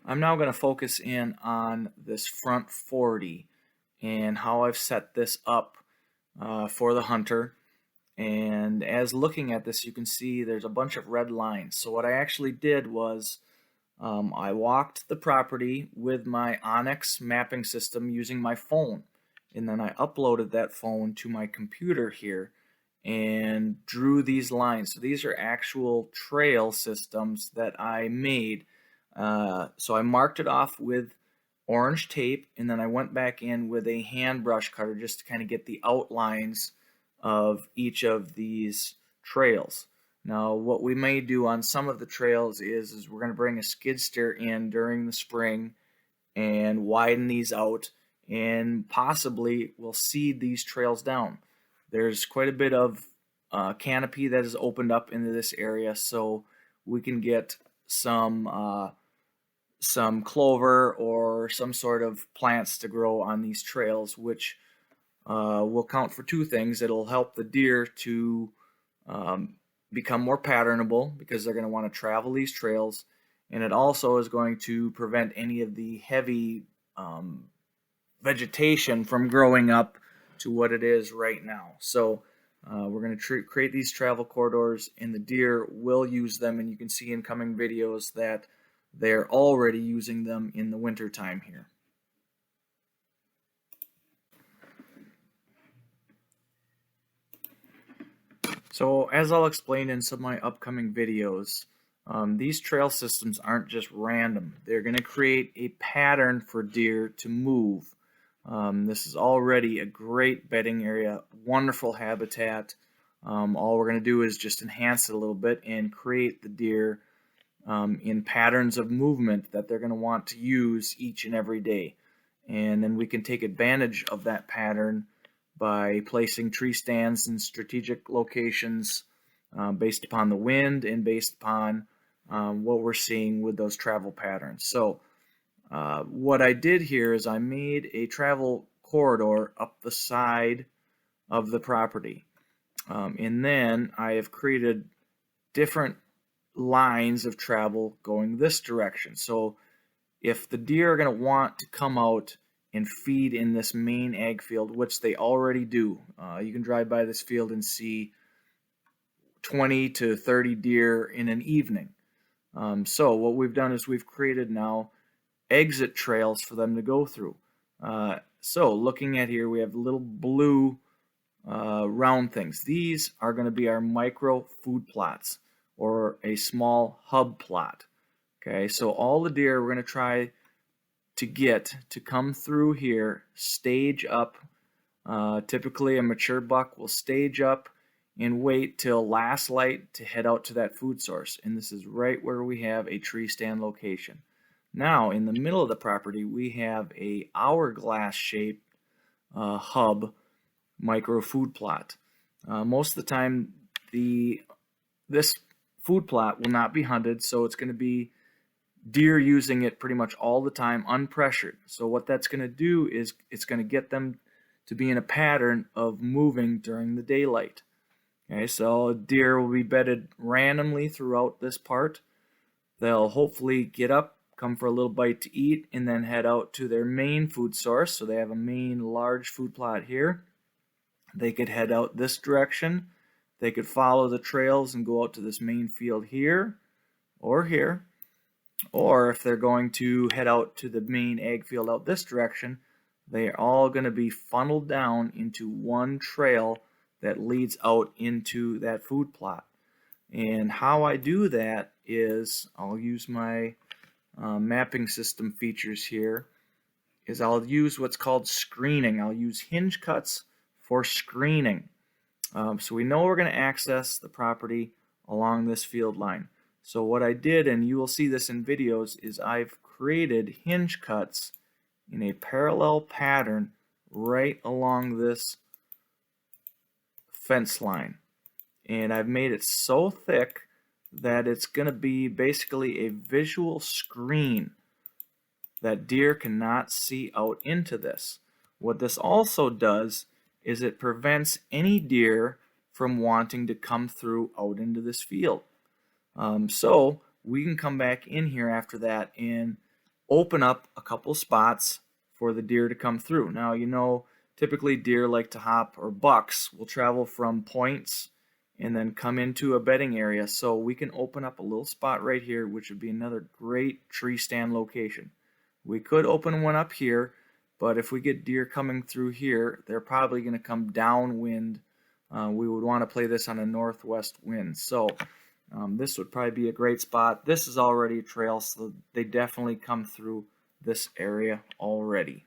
I'm now going to focus in on this front 40 and how I've set this up for the hunter. And as looking at this, you can see there's a bunch of red lines. So what I actually did was I walked the property with my onX mapping system using my phone. And then I uploaded that phone to my computer here and drew these lines. So these are actual trail systems that I made. So I marked it off with orange tape, and then I went back in with a hand brush cutter just to kind of get the outlines of each of these trails. Now, what we may do on some of the trails is we're going to bring a skid steer in during the spring and widen these out, and possibly we'll seed these trails down. There's quite a bit of canopy that is opened up into this area, so we can get some clover or some sort of plants to grow on these trails, which will count for two things. It'll help the deer to become more patternable because they're going to want to travel these trails, and it also is going to prevent any of the heavy vegetation from growing up to what it is right now. So we're going to create these travel corridors, and the deer will use them, and you can see in coming videos that they're already using them in the winter time here. So as I'll explain in some of my upcoming videos, these trail systems aren't just random. They're going to create a pattern for deer to move. This is already a great bedding area, wonderful habitat. All we're going to do is just enhance it a little bit and create the deer in patterns of movement that they're going to want to use each and every day. And then we can take advantage of that pattern by placing tree stands in strategic locations based upon the wind and based upon what we're seeing with those travel patterns. So what I did here is I made a travel corridor up the side of the property. And then I have created different lines of travel going this direction. So if the deer are going to want to come out and feed in this main ag field, which they already do, you can drive by this field and see 20 to 30 deer in an evening. So what we've done is we've created now exit trails for them to go through. So looking at here, we have little blue round things. These are going to be our micro food plots, or a small hub plot. Okay, so all the deer we're going to try to get to come through here, stage up. Typically a mature buck will stage up and wait till last light to head out to that food source. And this is right where we have a tree stand location. Now in the middle of the property we have a hourglass shaped hub micro food plot. Most of the time this food plot will not be hunted, so it's going to be deer using it pretty much all the time unpressured. So what that's going to do is it's going to get them to be in a pattern of moving during the daylight. Okay, so deer will be bedded randomly throughout this part. They'll hopefully get up, come for a little bite to eat, and then head out to their main food source. So they have a main large food plot here. They could head out this direction. They could follow the trails and go out to this main field here or here. Or if they're going to head out to the main ag field out this direction, they are all going to be funneled down into one trail that leads out into that food plot. And how I do that is I'll use my mapping system features here. Is I'll use what's called screening. I'll use hinge cuts for screening. So we know we're going to access the property along this field line. So what I did, and you will see this in videos, is I've created hinge cuts in a parallel pattern right along this fence line. And I've made it so thick that it's going to be basically a visual screen that deer cannot see out into this. What this also does is it prevents any deer from wanting to come through out into this field. So we can come back in here after that and open up a couple spots for the deer to come through. Now, you know, typically deer like to hop, or bucks will travel from points and then come into a bedding area. So we can open up a little spot right here, which would be another great tree stand location. We could open one up here, but if we get deer coming through here, they're probably going to come downwind. We would want to play this on a northwest wind. So this would probably be a great spot. This is already a trail, so they definitely come through this area already.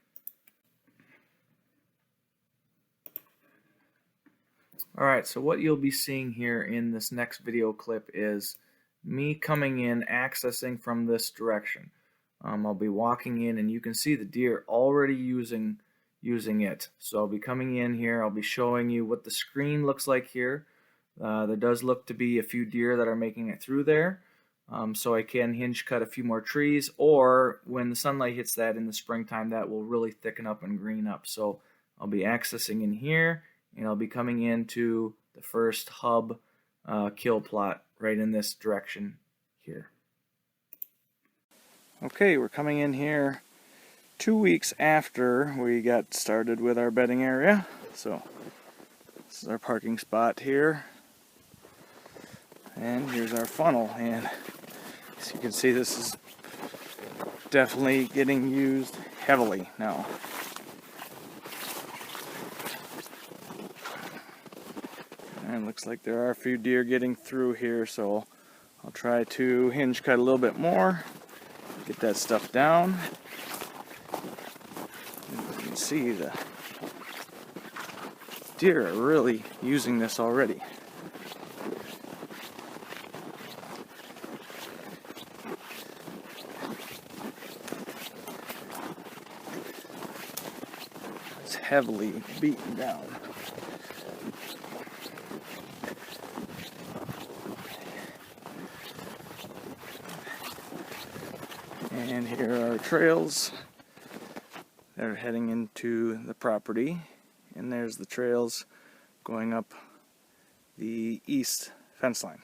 Alright, so what you'll be seeing here in this next video clip is me coming in, accessing from this direction. I'll be walking in, and you can see the deer already using it. So I'll be coming in here, I'll be showing you what the screen looks like here. There does look to be a few deer that are making it through there. So I can hinge cut a few more trees, or when the sunlight hits that in the springtime, that will really thicken up and green up. So I'll be accessing in here, and I'll be coming into the first hub kill plot right in this direction here. Okay, we're coming in here 2 weeks after we got started with our bedding area. So this is our parking spot here, and here's our funnel, and as you can see, this is definitely getting used heavily now. And it looks like there are a few deer getting through here, so I'll try to hinge cut a little bit more, get that stuff down. And you can see the deer are really using this already. It's heavily beaten down. And here are our trails that are heading into the property, and there's the trails going up the east fence line.